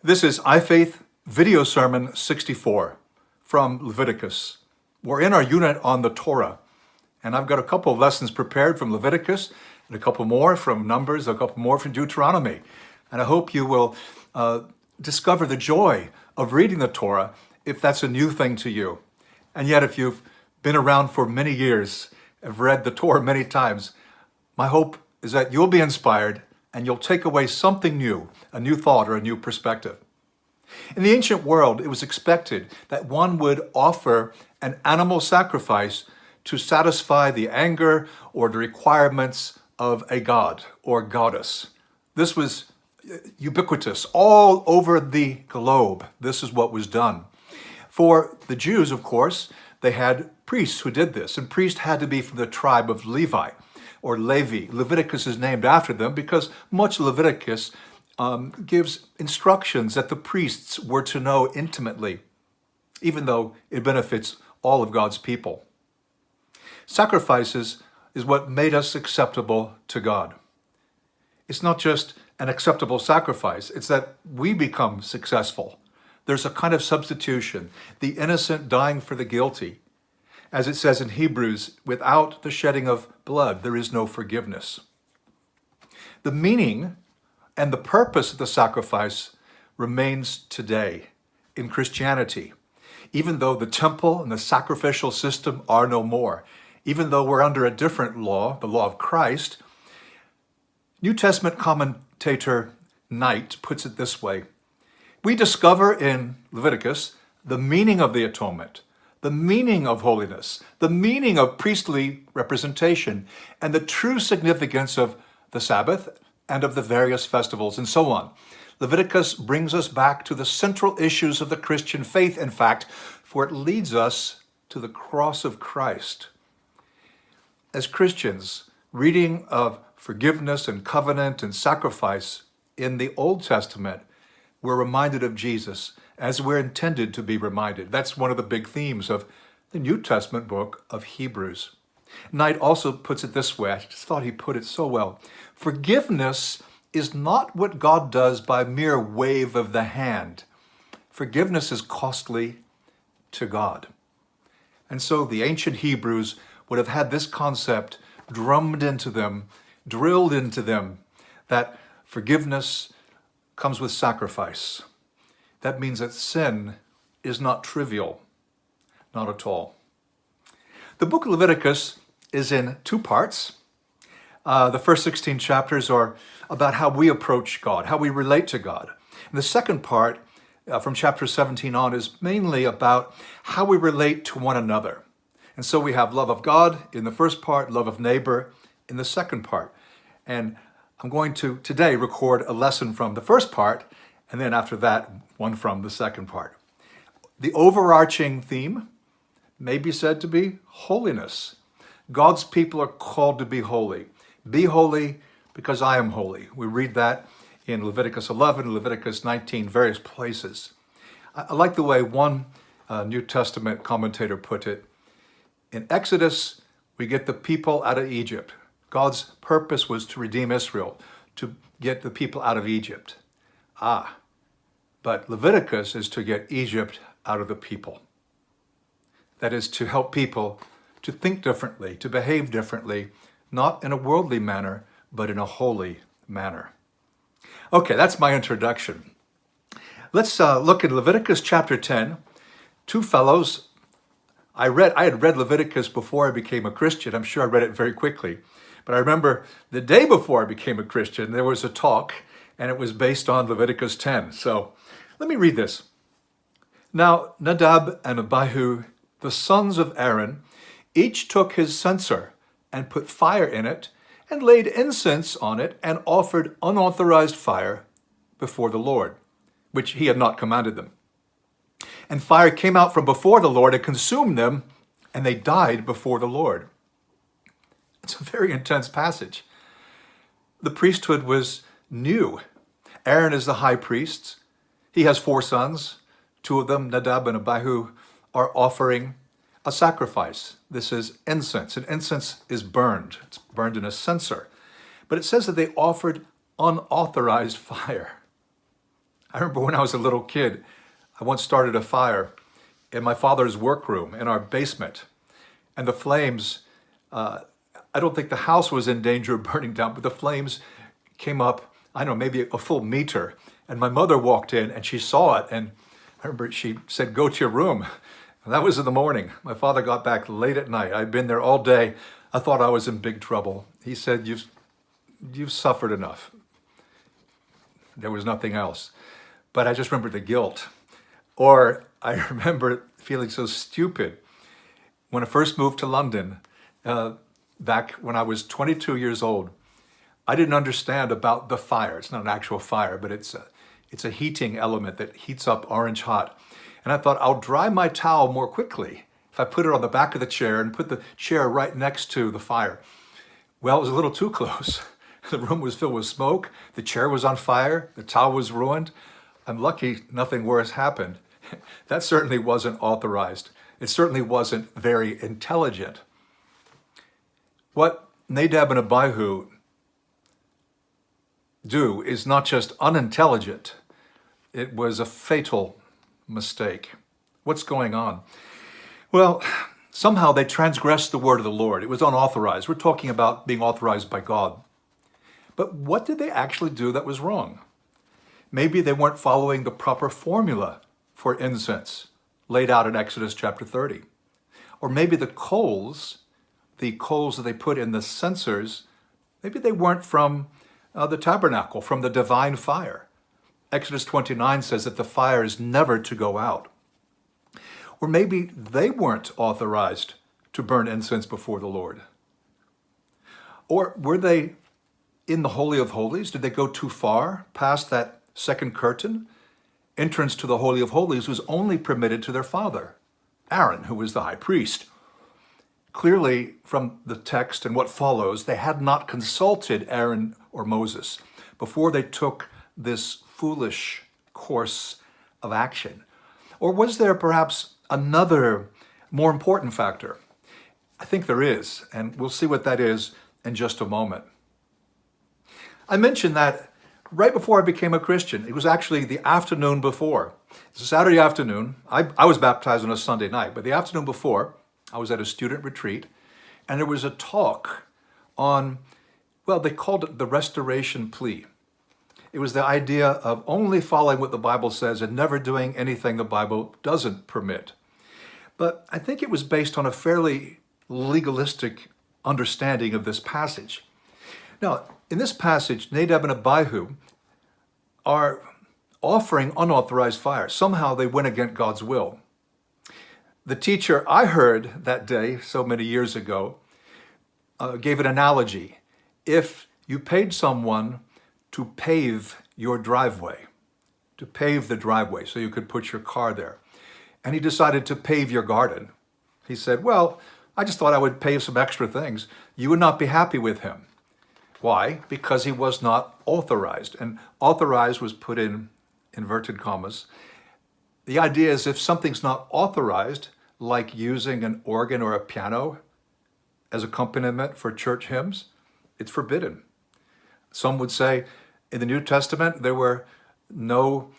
This is iFaith Video Sermon 64 from Leviticus. We're in our unit on the Torah, and I've got a couple of lessons prepared from Leviticus, and a couple more from Numbers, a couple more from Deuteronomy. And I hope you will discover the joy of reading the Torah if that's a new thing to you. And yet, if you've been around for many years, have read the Torah many times, my hope is that you'll be inspired and you'll take away something new, a new thought or a new perspective. In the ancient world, it was expected that one would offer an animal sacrifice to satisfy the anger or the requirements of a god or goddess. This was ubiquitous all over the globe. This is what was done. For the Jews, of course, they had priests who did this, and priests had to be from the tribe of Levi or Levi. Leviticus is named after them because much of Leviticus gives instructions that the priests were to know intimately, even though it benefits all of God's people. Sacrifices is what made us acceptable to God. It's not just an acceptable sacrifice, it's that we become successful. There's a kind of substitution, the innocent dying for the guilty. As it says in Hebrews, without the shedding of blood, there is no forgiveness. The meaning and the purpose of the sacrifice remains today in Christianity, even though the temple and the sacrificial system are no more, even though we're under a different law, the law of Christ. New Testament commentator Knight puts it this way: we discover in Leviticus the meaning of the atonement, the meaning of holiness, the meaning of priestly representation, and the true significance of the Sabbath and of the various festivals, and so on. Leviticus brings us back to the central issues of the Christian faith, in fact, for it leads us to the cross of Christ. As Christians, reading of forgiveness and covenant and sacrifice in the Old Testament, we're reminded of Jesus as we're intended to be reminded. That's one of the big themes of the New Testament book of Hebrews. Knight also puts it this way, I just thought he put it so well. Forgiveness is not what God does by mere wave of the hand. Forgiveness is costly to God. And so the ancient Hebrews would have had this concept drummed into them, drilled into them, that forgiveness comes with sacrifice. That means that sin is not trivial, not at all. The book of Leviticus is in two parts. The first 16 chapters are about how we approach God, how we relate to God. And the second part, from chapter 17 on, is mainly about how we relate to one another. And so we have love of God in the first part, love of neighbor in the second part. And I'm going to today record a lesson from the first part, and then after that, one from the second part. The overarching theme may be said to be holiness. God's people are called to be holy. Be holy because I am holy. We read that in Leviticus 11, Leviticus 19, various places. I like the way one New Testament commentator put it. In Exodus, we get the people out of Egypt. God's purpose was to redeem Israel, to get the people out of Egypt. But Leviticus is to get Egypt out of the people. That is to help people to think differently, to behave differently, not in a worldly manner, but in a holy manner. Okay, that's my introduction. Let's look at Leviticus chapter 10. Two fellows. I had read Leviticus before I became a Christian. I'm sure I read it very quickly. But I remember the day before I became a Christian, there was a talk, and it was based on Leviticus 10. So let me read this. Now, Nadab and Abihu, the sons of Aaron, each took his censer and put fire in it and laid incense on it and offered unauthorized fire before the Lord, which he had not commanded them. And fire came out from before the Lord and consumed them, and they died before the Lord. It's a very intense passage. The priesthood was new. Aaron is the high priest. He has 4 sons. 2 of them, Nadab and Abihu, are offering a sacrifice. This is incense, and incense is burned. It's burned in a censer. But it says that they offered unauthorized fire. I remember when I was a little kid, I once started a fire in my father's workroom in our basement. And the flames, I don't think the house was in danger of burning down, but the flames came up, I don't know, maybe a full meter. And my mother walked in and she saw it. And I remember she said, "Go to your room." And that was in the morning. My father got back late at night. I'd been there all day. I thought I was in big trouble. He said, you've suffered enough. There was nothing else. But I just remember the guilt. Or I remember feeling so stupid when I first moved to London, back when I was 22 years old. I didn't understand about the fire. It's not an actual fire, but it's a heating element that heats up orange hot. And I thought, I'll dry my towel more quickly if I put it on the back of the chair and put the chair right next to the fire. Well, it was a little too close. The room was filled with smoke. The chair was on fire. The towel was ruined. I'm lucky nothing worse happened. That certainly wasn't authorized. It certainly wasn't very intelligent. What Nadab and Abihu do is not just unintelligent. It was a fatal mistake. What's going on? Well, somehow they transgressed the word of the Lord. It was unauthorized. We're talking about being authorized by God. But what did they actually do that was wrong? Maybe they weren't following the proper formula for incense laid out in Exodus chapter 30. Or maybe the coals that they put in the censers, maybe they weren't from the tabernacle, from the divine fire. Exodus 29 says that the fire is never to go out. Or maybe they weren't authorized to burn incense before the Lord. Or were they in the Holy of Holies? Did they go too far past that second curtain? Entrance to the Holy of Holies was only permitted to their father, Aaron, who was the high priest. Clearly, from the text and what follows, they had not consulted Aaron or Moses before they took this foolish course of action. Or was there perhaps another more important factor? I think there is, and we'll see what that is in just a moment. I mentioned that right before I became a Christian. It was actually the afternoon before. It's a Saturday afternoon. I was baptized on a Sunday night, but the afternoon before, I was at a student retreat, and there was a talk on, well, they called it the restoration plea. It was the idea of only following what the Bible says and never doing anything the Bible doesn't permit. But I think it was based on a fairly legalistic understanding of this passage. Now, in this passage, Nadab and Abihu are offering unauthorized fire. Somehow they went against God's will. The teacher I heard that day, so many years ago, gave an analogy. If you paid someone to pave your driveway, to pave the driveway so you could put your car there, and he decided to pave your garden, he said, well, I just thought I would pave some extra things. You would not be happy with him. Why? Because he was not authorized. And authorized was put in inverted commas. The idea is if something's not authorized, like using an organ or a piano as accompaniment for church hymns, it's forbidden. Some would say in the New Testament there were no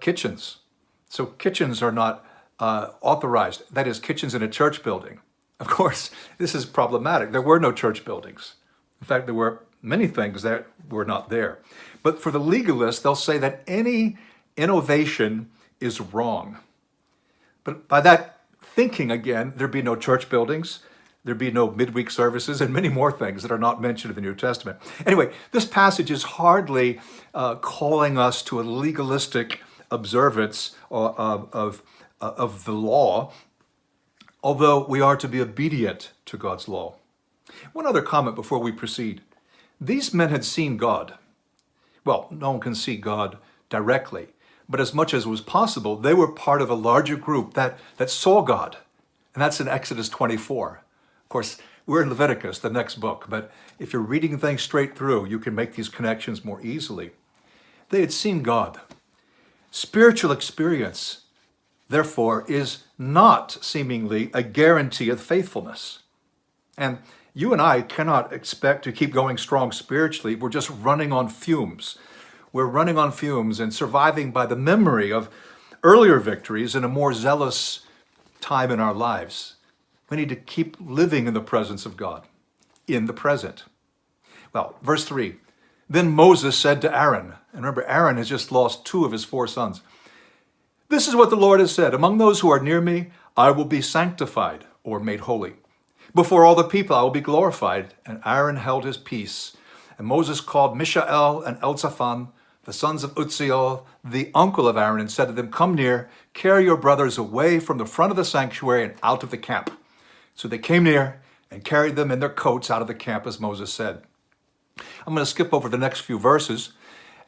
kitchens. So kitchens are not authorized. That is, kitchens in a church building. Of course, this is problematic. There were no church buildings. In fact, there were many things that were not there. But for the legalists, they'll say that any innovation is wrong. But by that thinking, again, there'd be no church buildings, there'd be no midweek services, and many more things that are not mentioned in the New Testament. Anyway, this passage is hardly calling us to a legalistic observance of the law, although we are to be obedient to God's law. One other comment before we proceed. These men had seen God. Well, no one can see God directly, but as much as was possible, they were part of a larger group that saw God. And that's in Exodus 24. Of course, we're in Leviticus, the next book, but if you're reading things straight through, you can make these connections more easily. They had seen God. Spiritual experience, therefore, is not seemingly a guarantee of faithfulness. And you and I cannot expect to keep going strong spiritually. We're just running on fumes. we're running on fumes and surviving by the memory of earlier victories in a more zealous time in our lives. We need to keep living in the presence of God, in the present. Well, verse 3, then Moses said to Aaron, and remember, Aaron has just lost 2 of his 4 sons. This is what the Lord has said, among those who are near me, I will be sanctified, or made holy. Before all the people I will be glorified. And Aaron held his peace. And Moses called Mishael and Elzaphan, the sons of Uzziel, the uncle of Aaron, and said to them, come near, carry your brothers away from the front of the sanctuary and out of the camp. So they came near and carried them in their coats out of the camp, as Moses said. I'm going to skip over the next few verses,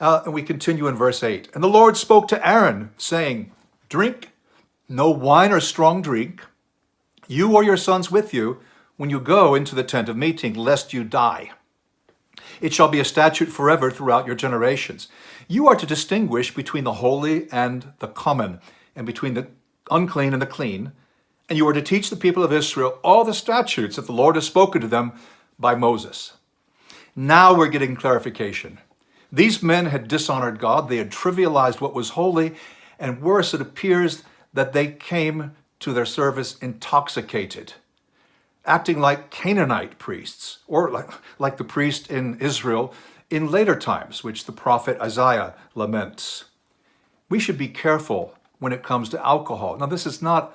and we continue in verse 8. And the Lord spoke to Aaron, saying, drink no wine or strong drink, you or your sons with you, when you go into the tent of meeting, lest you die. It shall be a statute forever throughout your generations. You are to distinguish between the holy and the common, and between the unclean and the clean. And you are to teach the people of Israel all the statutes that the Lord has spoken to them by Moses. Now we're getting clarification. These men had dishonored God. They had trivialized what was holy. And worse, it appears that they came to their service intoxicated, acting like Canaanite priests, or like the priest in Israel in later times, which the prophet Isaiah laments. We should be careful when it comes to alcohol. Now, this is not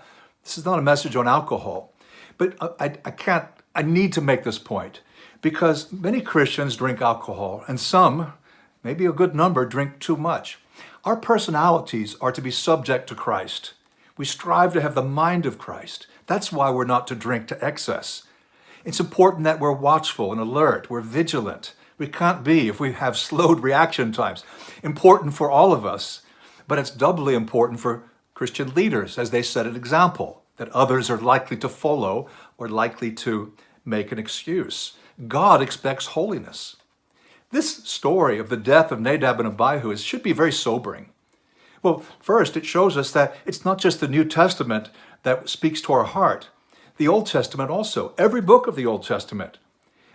a message on alcohol, but I need to make this point because many Christians drink alcohol, and some, maybe a good number, drink too much. Our personalities are to be subject to Christ. We strive to have the mind of Christ. That's why we're not to drink to excess. It's important that we're watchful and alert. We're vigilant. We can't be if we have slowed reaction times. Important for all of us, but it's doubly important for Christian leaders as they set an example that others are likely to follow or likely to make an excuse. God expects holiness. This story of the death of Nadab and Abihu should be very sobering. Well, first, it shows us that it's not just the New Testament that speaks to our heart. The Old Testament also, every book of the Old Testament.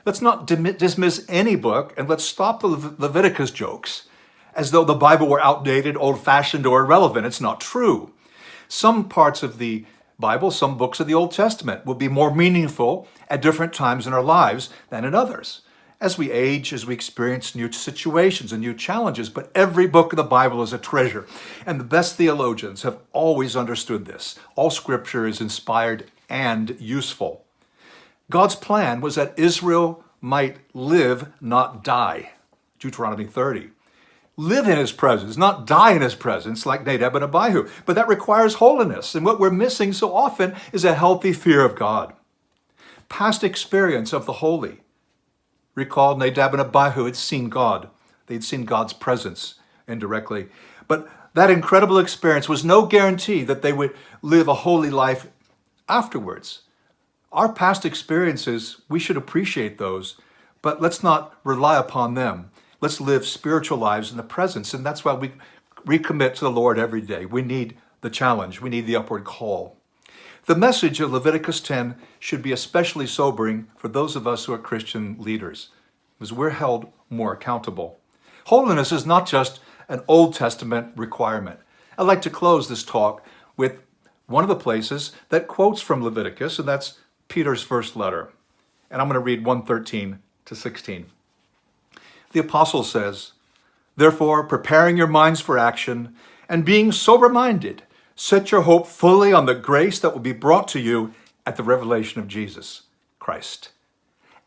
Let's not dismiss any book, and let's stop the Leviticus jokes as though the Bible were outdated, old-fashioned, or irrelevant. It's not true. Some parts of the Bible, some books of the Old Testament will be more meaningful at different times in our lives than in others. As we age, as we experience new situations and new challenges, but every book of the Bible is a treasure. And the best theologians have always understood this. All scripture is inspired and useful. God's plan was that Israel might live, not die. Deuteronomy 30. Live in his presence, not die in his presence like Nadab and Abihu. But that requires holiness. And what we're missing so often is a healthy fear of God. Past experience of the holy. Recall Nadab and Abihu had seen God. They'd seen God's presence indirectly. But that incredible experience was no guarantee that they would live a holy life afterwards. Our past experiences, we should appreciate those, but let's not rely upon them. Let's live spiritual lives in the presence, and that's why we recommit to the Lord every day. We need the challenge. We need the upward call. The message of Leviticus 10 should be especially sobering for those of us who are Christian leaders, because we're held more accountable. Holiness is not just an Old Testament requirement. I'd like to close this talk with one of the places that quotes from Leviticus, and that's Peter's first letter. And I'm going to read 1:13 to 16. The apostle says, therefore, preparing your minds for action and being sober-minded, set your hope fully on the grace that will be brought to you at the revelation of Jesus Christ.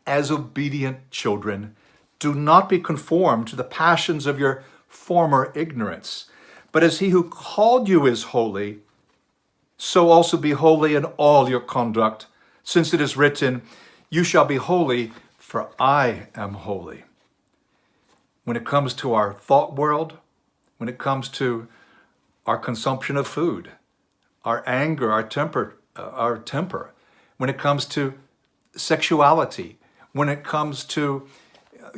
As obedient children, do not be conformed to the passions of your former ignorance, but as he who called you is holy, so also be holy in all your conduct, since it is written, you shall be holy, for I am holy. When it comes to our thought world, when it comes to our consumption of food, our anger, our temper, when it comes to sexuality, when it comes to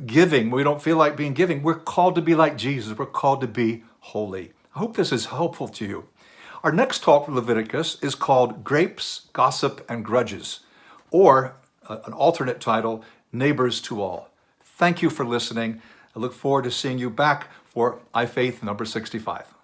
giving, we don't feel like being giving, we're called to be like Jesus. We're called to be holy. I hope this is helpful to you. Our next talk from Leviticus is called Grapes, Gossip, and Grudges, or an alternate title, Neighbors to All. Thank you for listening. I look forward to seeing you back or iFaith number 65.